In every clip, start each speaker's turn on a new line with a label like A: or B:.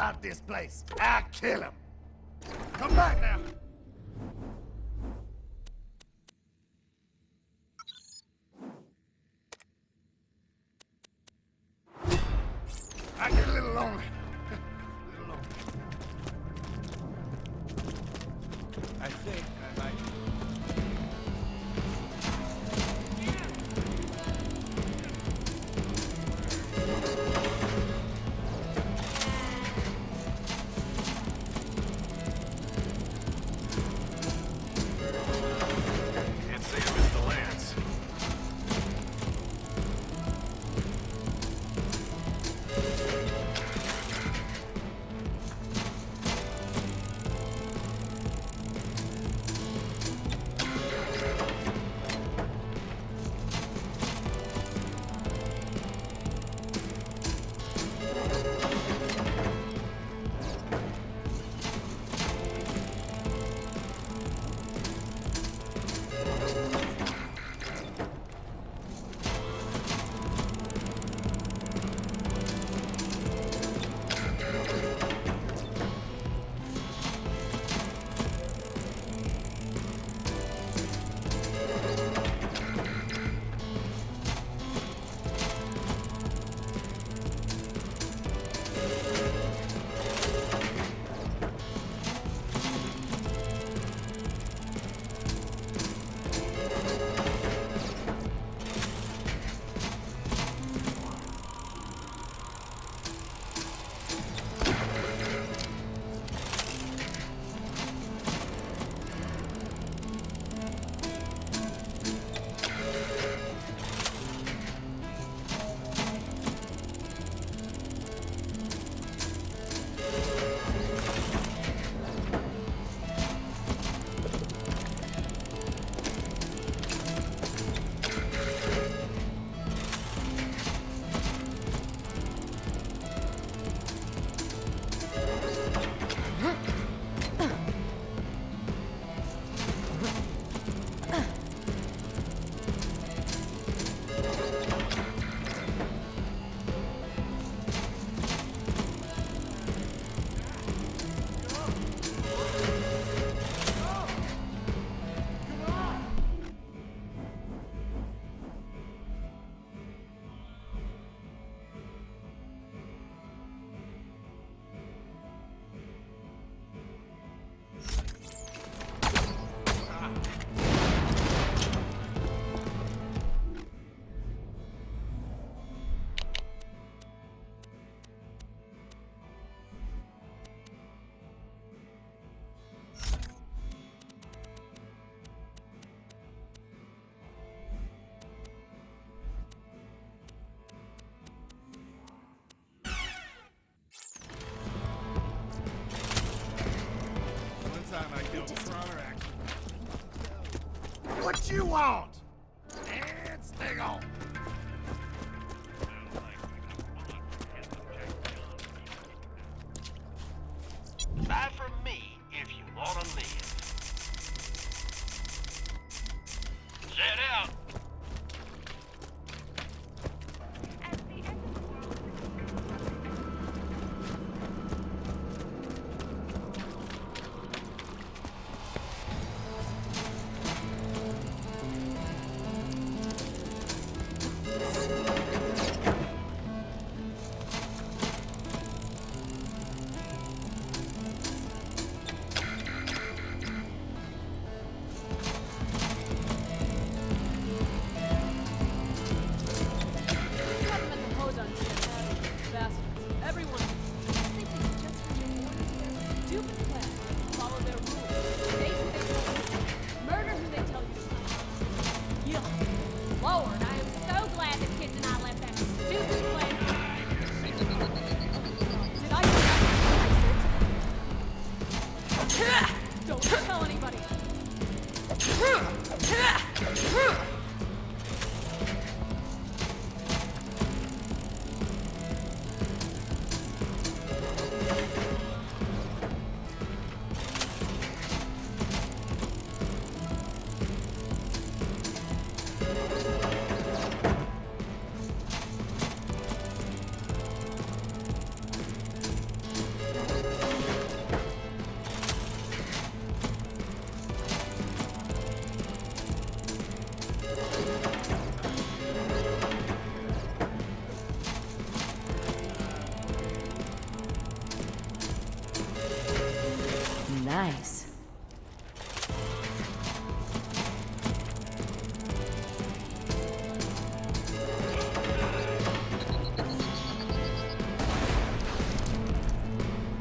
A: survive this place. I'll kill him. Come back now. I get a little lonely.
B: I think I might.
C: Can't say I missed the Lance.
A: What you want? And stay on.
D: Buy from me if you want to live. Set out.
E: Nice.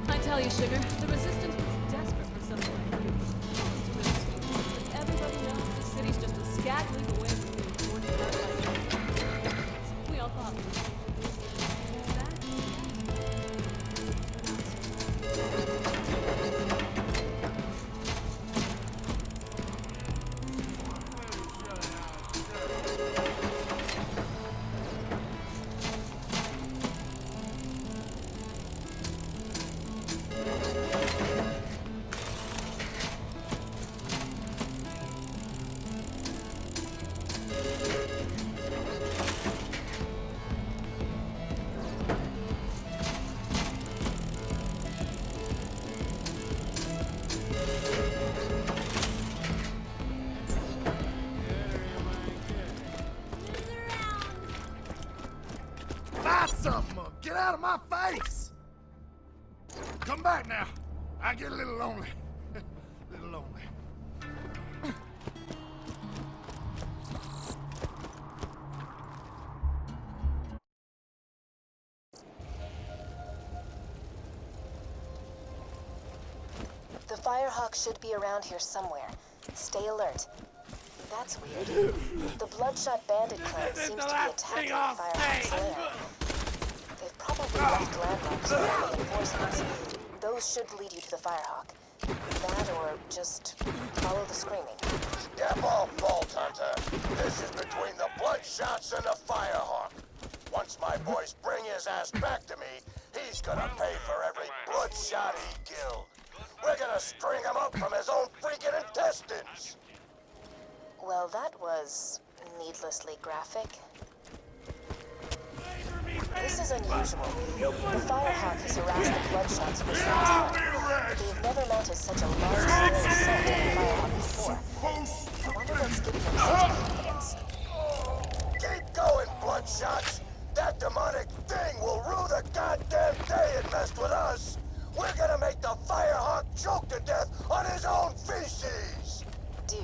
E: I tell you, Sugar, the Resistance was desperate for something like you. It's really sweet, but everybody knows the city's just a scat league away from being torn apart like we all thought.
A: Buy something, Mug. Get out of my face! Come back now. I get a little lonely. little lonely.
F: The Firehawk should be around here somewhere. Stay alert. That's weird. The Bloodshot Bandit clan seems to be attacking the Firehawk's lair. They've probably left landmarks for the reinforcements. Those should lead you to the Firehawk. That or just follow the screaming.
G: Step off, Vault Hunter. This is between the Bloodshots and the Firehawk. Once my boys bring his ass back to me, he's gonna pay for every Bloodshot he killed. We're gonna string him up from his own freaking intestines.
F: Well, that was needlessly graphic. This is unusual. The Firehawk has harassed the Bloodshots for some time, but they've never mounted such a large-scale assault on the Firehawk before. I wonder what's giving them such confidence.
G: Keep going, Bloodshots. That demonic thing will rue the goddamn day it messed with us. We're gonna make the Firehawk choke to death on his own feces.
F: Dude.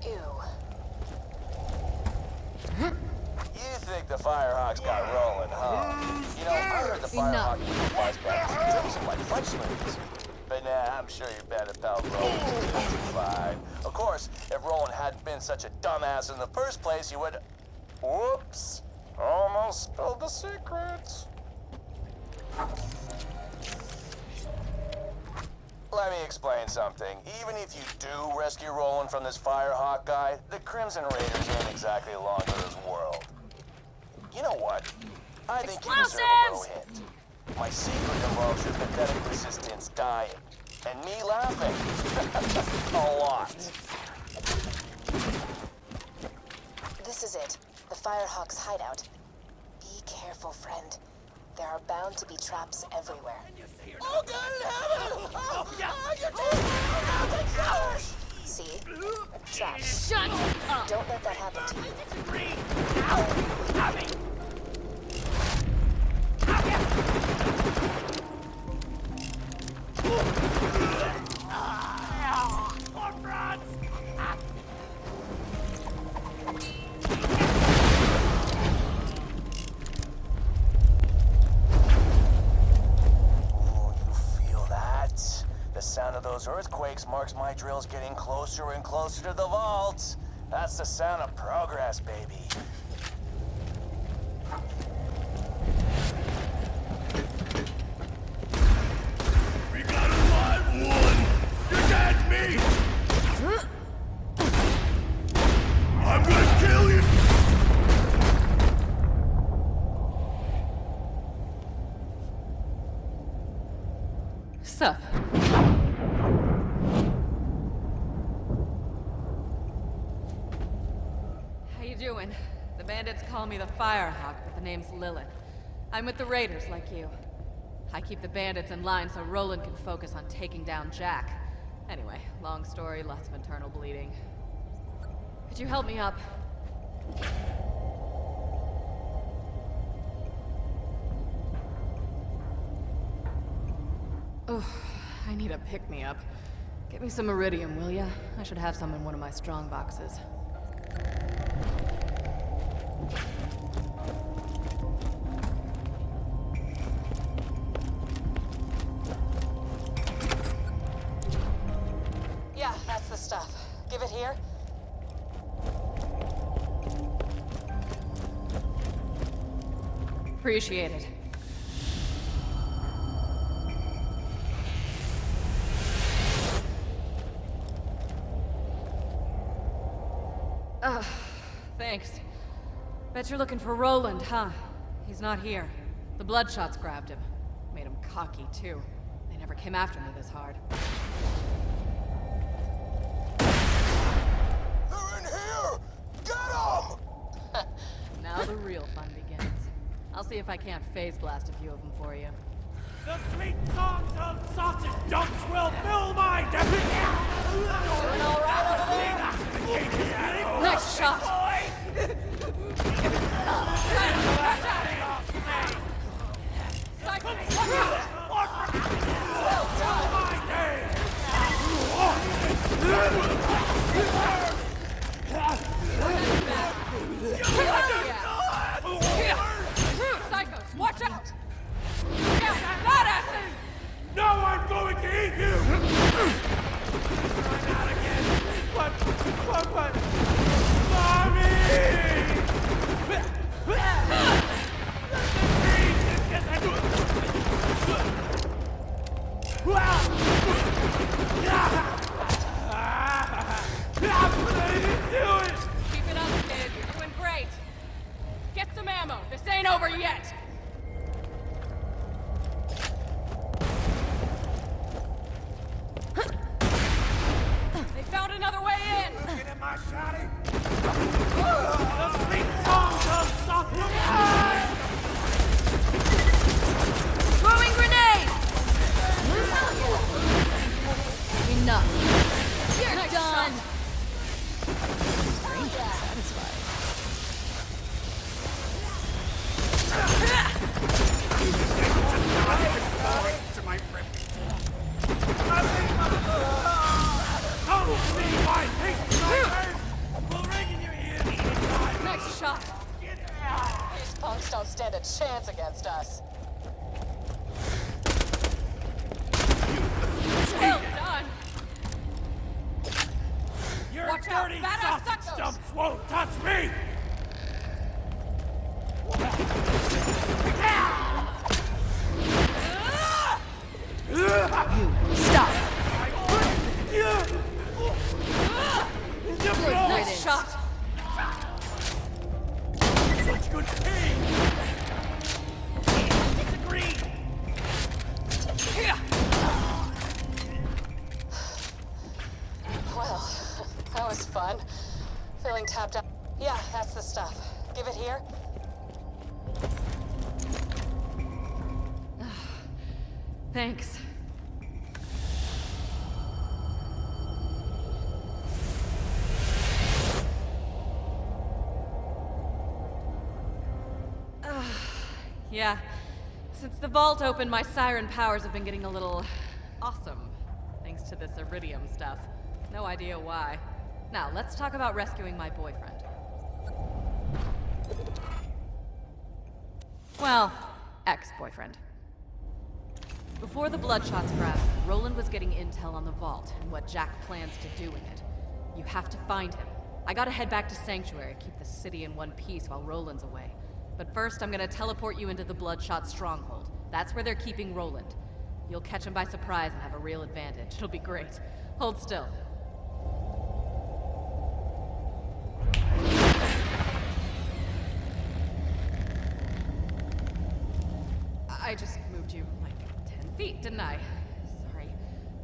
F: Ew.
G: You think the Firehawk's got rolling, huh? You know, I heard the Firehawk utilized by some like French movies. But nah, I'm sure your bad about Roland is fine. Of course, if Roland hadn't been such a dumbass in the first place, he would... Whoops. Almost spilled the secrets. Let me explain something. Even if you do rescue Roland from this Firehawk guy, the Crimson Raiders ain't exactly along for this world. You know what? I think you deserve a little hint. My secret involves your pathetic resistance dying. And me laughing. A lot.
F: This is it. The Firehawk's hideout. Be careful, friend. There are bound to be traps everywhere.
G: Oh, God, heaven!
F: See? Traps.
E: Shut up!
F: Don't let that happen to you.
G: Those earthquakes marks my drills getting closer and closer to the vault. That's the sound of progress, baby.
A: We got a live one! You got me! I'm gonna kill you!
E: Sup? How you doing? The bandits call me the Firehawk, but the name's Lilith. I'm with the Raiders, like you. I keep the bandits in line so Roland can focus on taking down Jack. Anyway, long story, lots of internal bleeding. Could you help me up? Oh, I need a pick-me-up. Get me some iridium, will ya? I should have some in one of my strong boxes.
F: Yeah, that's the stuff. Give it here.
E: Appreciate it. Thanks. Bet you're looking for Roland, huh? He's not here. The Bloodshots grabbed him. Made him cocky, too. They never came after me this hard.
G: They're in here! Get them!
E: Now the real fun begins. I'll see if I can't phase blast a few of them for you.
B: The sweet songs of sausage dumps will fill my deputy.
F: Doing all right over there?
E: Nice shot! Psychos, watch out! Yeah, badasses!
B: No, I'm going to eat you! Not again! What? Mommy!
E: Keep it up, kid. You're doing great. Get some ammo. This ain't over yet. They found another way in.
B: Looking at my shotty? The sweet songs of sausage!
E: Throwing grenade! Enough. You're nice done.
A: To my reputation.
B: Don't see my picture! We'll ring in your ears!
E: Nice shot.
F: These punks don't stand a chance against us.
E: Well done.
B: Your
E: Watch out,
B: dirty
E: badass
B: sausage
E: suckos.
B: dumps won't touch me!
E: Stop. Nice shot.
B: Such good pain! Disagree!
F: Well, that was fun. Feeling tapped out. Yeah, that's the stuff. Give it here.
E: Thanks. Yeah. Since the vault opened, my siren powers have been getting a little awesome. Thanks to this iridium stuff. No idea why. Now, let's talk about rescuing my boyfriend. Well, ex-boyfriend. Before the Bloodshots grabbed him, Roland was getting intel on the vault and what Jack plans to do in it. You have to find him. I gotta head back to Sanctuary, keep the city in one piece while Roland's away. But first, I'm gonna teleport you into the Bloodshot stronghold. That's where they're keeping Roland. You'll catch him by surprise and have a real advantage. It'll be great. Hold still. I just moved you like 10 feet, didn't I? Sorry.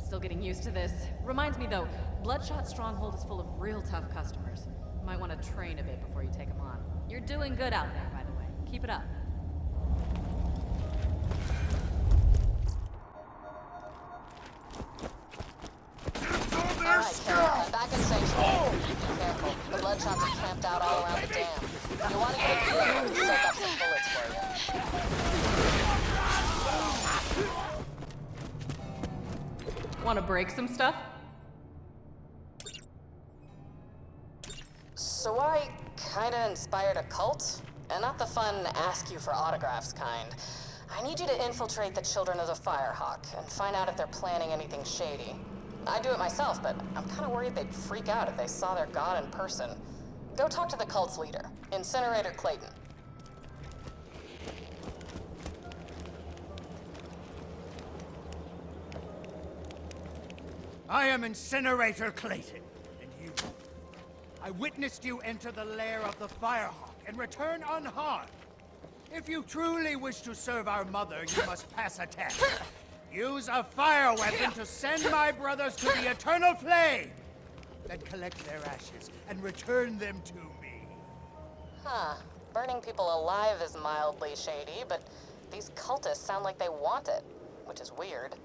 E: Still getting used to this. Reminds me though, Bloodshot Stronghold is full of real tough customers. Might want to train a bit before you take them on. You're doing good out there, by the way. Keep it up.
F: Alright, Carol, I'm back in Sanctuary. Be careful. The Bloodshots are camped out all around the dam. You want to get a view? I can soak up some bullets for you.
E: Want to break some stuff?
F: So I kinda inspired a cult, and not the fun ask you for autographs kind. I need you to infiltrate the Children of the Firehawk and find out if they're planning anything shady. I'd do it myself, but I'm kinda worried they'd freak out if they saw their god in person. Go talk to the cult's leader, Incinerator Clayton.
A: I am Incinerator Clayton, and you. I witnessed you enter the lair of the Firehawk and return unharmed. If you truly wish to serve our mother, you must pass a test. Use a fire weapon to send my brothers to the eternal flame. Then collect their ashes and return them to me.
F: Huh. Burning people alive is mildly shady, but these cultists sound like they want it, which is weird.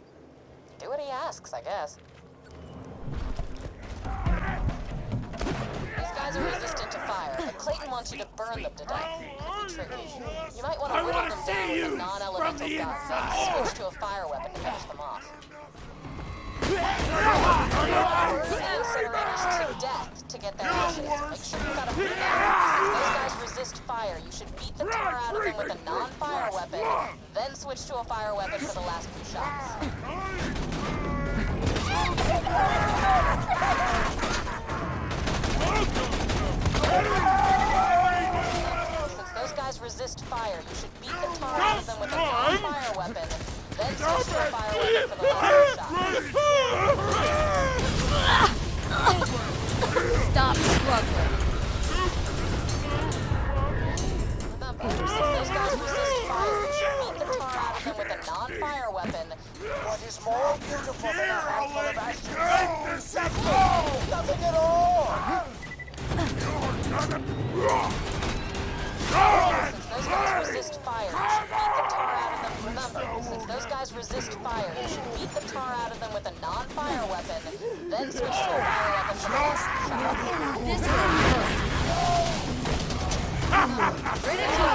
F: Do what he asks, I guess. These guys are resistant to fire, but Clayton wants you to burn them to death. Could be tricky. You might want to whittle them down with a non-elemental gun, then switch to a fire weapon to finish them off. Burn the incinerators to death to get their ashes. Make sure you've got a free Since those guys resist fire, you should beat the tar out of them with a non-fire weapon, then switch to a fire weapon for the last few shots. Since those guys resist fire, you should beat the tar out of them with a non-fire weapon, then switch to a fire weapon for the last shot.
E: Stop struggling.
F: Remember, since those guys resist fire, you should beat the tar out of them with a non-fire weapon.
G: What is more beautiful than a handful of ashes? Nothing at all!
F: Since those guys resist fire, you should beat the tar out of them. Remember, since those guys resist fire, you should beat the tar out of them with a non-fire weapon, then switch to a fire weapon for the last shot.
E: This will hurt.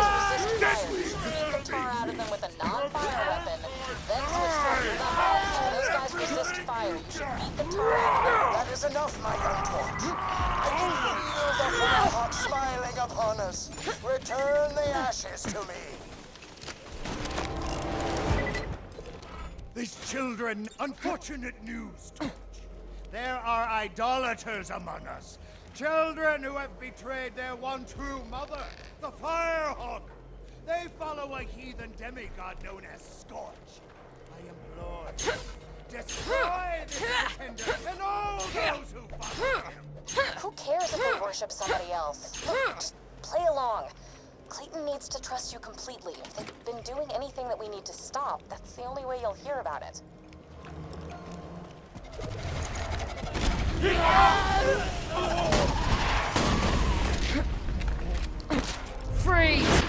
F: Since those guys resist fire, you should beat the tar out of them with a non-fire weapon, then switch to a since those guys resist fire, you should beat the tar out of them.
G: That is enough, my young torch. I can feel the Firehawk smiling upon us. Return the ashes to me.
A: These children, unfortunate news, Torch. There are idolaters among us. Children who have betrayed their one true mother, the Firehawk. They follow a heathen demigod known as Scorch. I implore you, destroy this pretender and all those who follow him.
F: Who cares if they worship somebody else? Look, just play along. Clayton needs to trust you completely. If they've been doing anything that we need to stop, that's the only way you'll hear about it.
E: Freeze!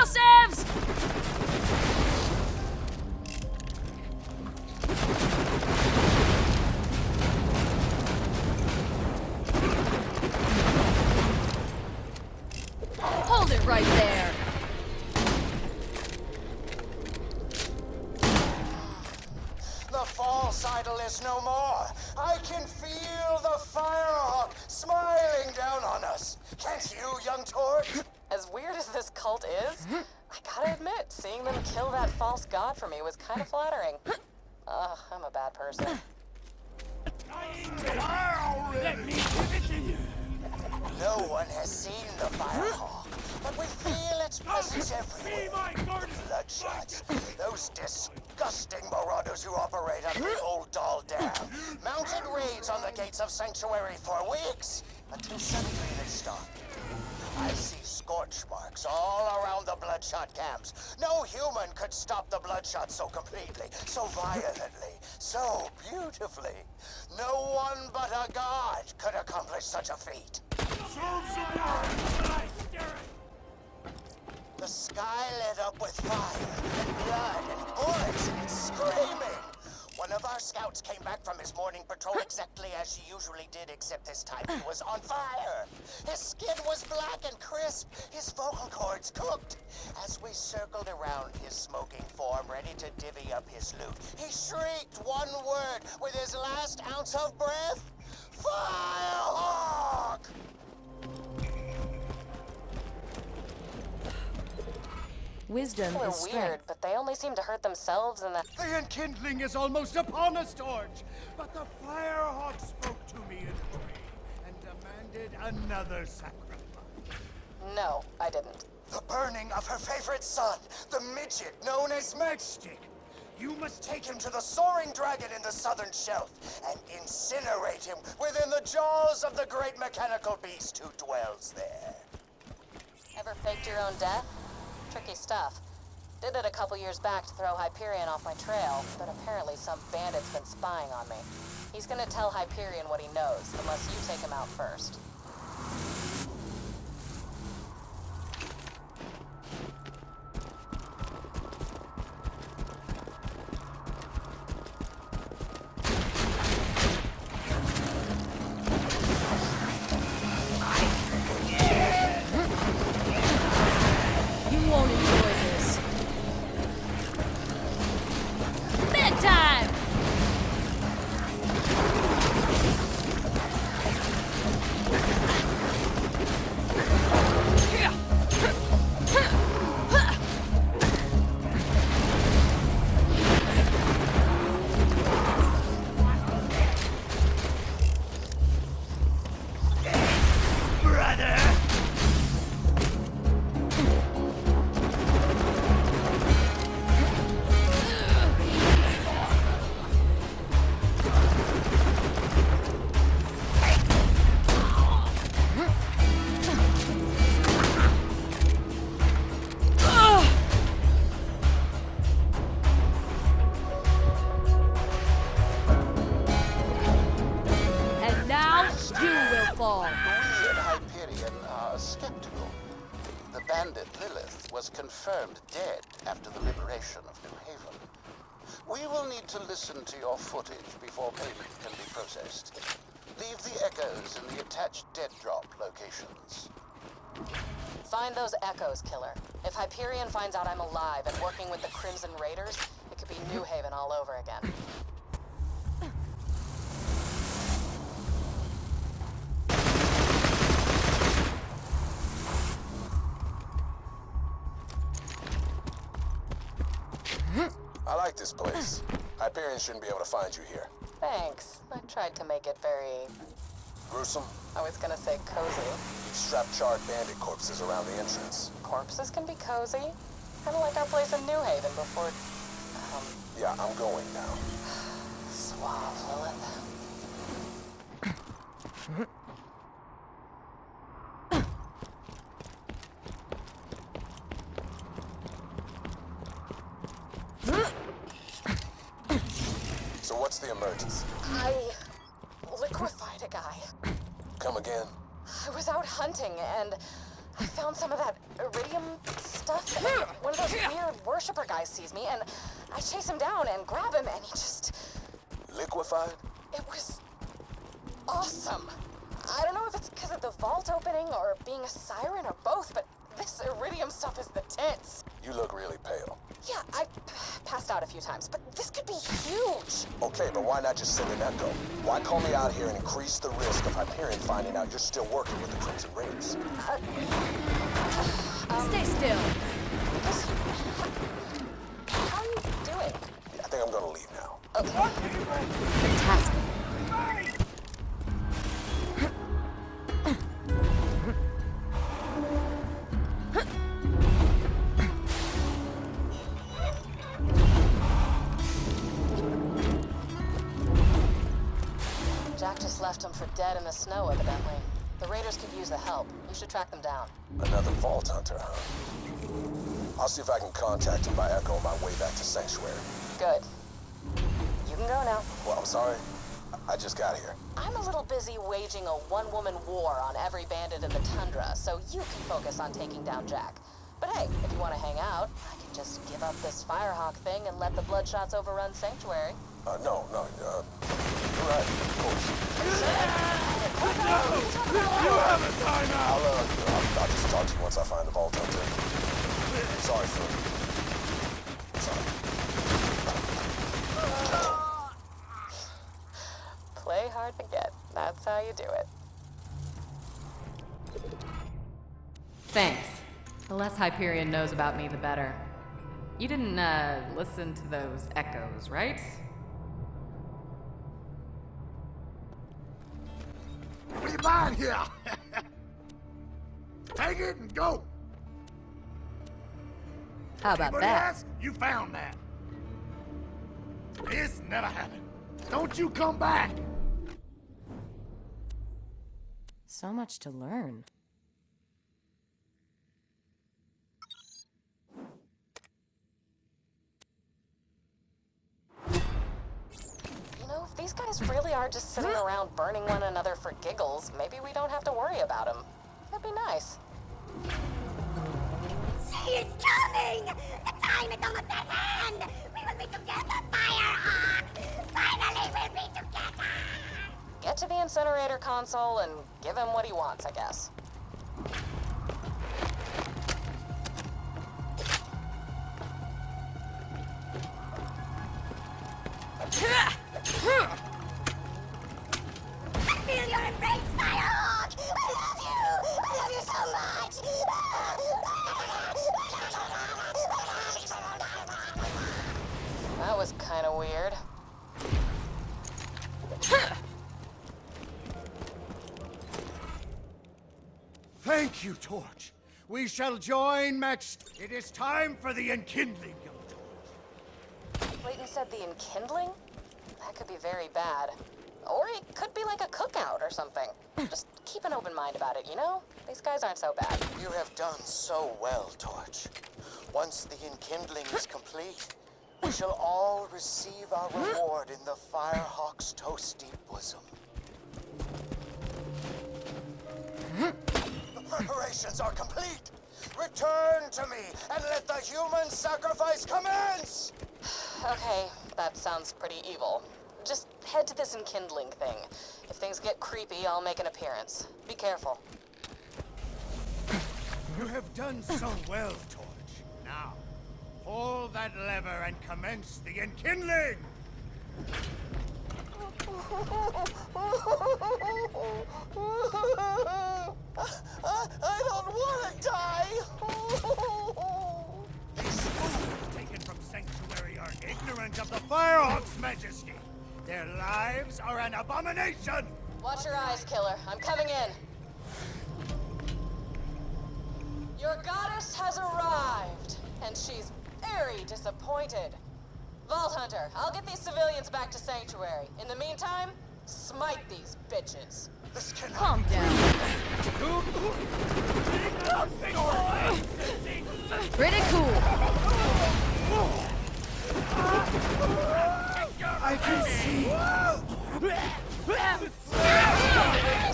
E: Explosives! Hold it right there.
G: The false idol is no more. I can feel the Firehawk smiling down on us. Can't you, young Torch?
F: As weird as this cult is, I gotta admit, seeing them kill that false god for me was kind of flattering. Ugh, I'm a bad person.
B: Let me give it to you.
G: No one has seen the Firehawk, but we feel its presence
B: Be
G: everywhere.
B: my guardian.
G: Bloodshots, those disgusting marauders who operate under the old doll dam, mounted raids on the gates of Sanctuary for weeks, until suddenly they stopped. I see scorch marks all around the Bloodshot camps. No human could stop the Bloodshot so completely, so violently, so beautifully. No one but a god could accomplish such a feat. The sky lit up with fire, and blood, and bullets, and screaming. One of our scouts came back from his morning patrol exactly as she usually did, except this time he was on fire. His skin was black and crisp, his vocal cords cooked. As we circled around his smoking form, ready to divvy up his loot, he shrieked one word with his last ounce of breath. Firehawk!
H: Wisdom
F: People are
H: is
F: weird,
H: strength.
F: but they only seem to hurt themselves and that.
A: The enkindling is almost upon us, Torch. But the Firehawk spoke to me in a dream and demanded another sacrifice.
F: No, I didn't.
G: The burning of her favorite son, the midget known as
A: Matchstick,
G: You must take him to the soaring dragon in the southern shelf and incinerate him within the jaws of the great mechanical beast who dwells there.
F: Ever faked your own death? Tricky stuff. Did it a couple years back to throw Hyperion off my trail, but apparently some bandit's been spying on me. He's gonna tell Hyperion what he knows, unless you take him out first.
H: You won't enjoy this. Bedtime!
A: Brother!
H: And now you will fall.
I: We at Hyperion are skeptical. The bandit Lilith was confirmed dead after the liberation of New Haven. We will need to listen to your footage before payment can be processed. Leave the echoes in the attached dead drop locations.
F: Find those echoes, killer. If Hyperion finds out I'm alive and working with the Crimson Raiders, it could be New Haven all over again.
C: I like this place. Hyperion shouldn't be able to find you here.
F: Thanks. I tried to make it very...
C: Gruesome?
F: I was gonna say cozy.
C: You've strapped charred bandit corpses around the entrance.
F: Corpses can be cozy. Kinda like our place in New Haven before...
C: Yeah, I'm going now.
F: Suave, Lilith.
C: So what's the emergency?
F: I liquefied a guy.
C: Come again?
F: I was out hunting and I found some of that iridium stuff, and one of those weird worshiper guys sees me, and I chase him down and grab him, and he just...
C: Liquefied?
F: It was awesome. I don't know if it's because of the vault opening or being a siren or both, but this iridium stuff is the tits.
C: You look really pale.
F: Yeah, I passed out a few times, but this could be huge.
C: Okay, but why not just send an echo? Why call me out here and increase the risk of Hyperion finding out you're still working with the Crimson Raiders?
H: Stay still.
F: How are you doing?
C: I think I'm gonna leave now.
F: Okay.
H: Fantastic.
F: Jack just left him for dead in the snow, evidently. The Raiders could use the help. You should track them down.
C: Another Vault Hunter, huh? I'll see if I can contact him by echo on my way back to Sanctuary.
F: Good. You can go now.
C: Well, I'm sorry. I just got here.
F: I'm a little busy waging a one-woman war on every bandit in the tundra, so you can focus on taking down Jack. But hey, if you want to hang out, I can just give up this Firehawk thing and let the Bloodshots overrun Sanctuary.
C: No, you're right, of course.
B: You have a timeout!
C: I'll just talk to you once I find the Vault Hunter. Sorry for... Sorry.
F: Play hard to get. That's how you do it.
E: Thanks. The less Hyperion knows about me, the better. You didn't, listen to those echoes, right?
A: What are you buying here? Take it and go.
H: How about
A: Anybody
H: that?
A: else? You found that. This never happened. Don't you come back.
H: So much to learn.
F: You know, if these guys really are just sitting around burning one another for giggles, maybe we don't have to worry about them. That'd be nice.
J: She is coming! The time is almost at hand! We will be together, Firehawk! Finally, we'll be together!
F: Get to the incinerator console and give him what he wants, I guess.
J: I feel your embrace, Firehawk! I love you! I love you so much!
F: That was kind of weird.
A: Thank you, Torch. We shall join Max. It is time for the enkindling, young Torch.
F: Clayton said the enkindling? That could be very bad. Or it could be like a cookout or something. Just keep an open mind about it, you know? These guys aren't so bad.
G: You have done so well, Torch. Once the enkindling is complete, we shall all receive our reward in the Firehawk's toasty bosom. The preparations are complete. Return to me and let the human sacrifice commence!
F: Okay, that sounds pretty evil. Just head to this enkindling thing. If things get creepy, I'll make an appearance. Be careful.
A: You have done so well, Torch. Now, pull that lever and commence the enkindling!
G: I don't want to die!
A: These fools taken from Sanctuary are ignorant of the Firehawk's majesty. Their lives are an abomination!
F: Watch your eyes, killer. I'm coming in. Your goddess has arrived, and she's very disappointed. Vault Hunter, I'll get these civilians back to Sanctuary. In the meantime, smite these bitches.
G: This cannot...
H: Calm down. Pretty cool.
A: I can see.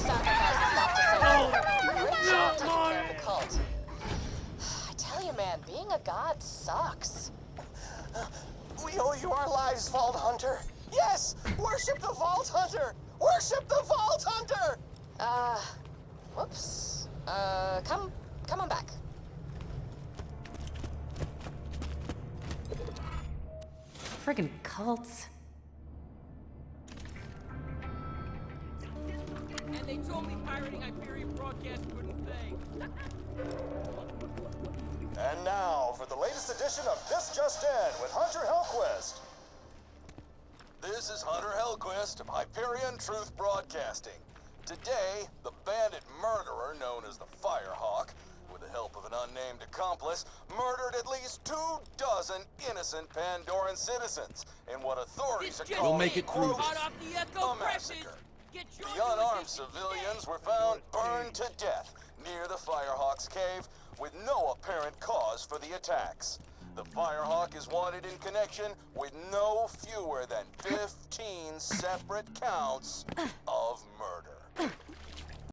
F: Sacrifices back to Sanctuary. Great job taking care of the cult. a god sucks.
C: We owe you our lives, Vault Hunter. Yes! Worship the Vault Hunter! Worship the Vault Hunter!
F: Whoops. Come on back.
E: Friggin' cults.
B: And they told me pirating Hyperion broadcast couldn't pay.
C: And now for the latest edition of This Just In with Hunter Hellquist.
G: This is Hunter Hellquist of Hyperion Truth Broadcasting. Today, the bandit murderer known as the Firehawk, with the help of an unnamed accomplice, murdered at least 24 innocent Pandoran citizens in what authorities are calling,
B: We'll make it through
G: quote,
B: hot off the echo
G: a
B: presses.
G: massacre.
B: Get
G: The
B: your
G: unarmed civilians were found burned to death near the Firehawk's cave with no apparent cause for the attacks. The Firehawk is wanted in connection with no fewer than 15 separate counts of murder.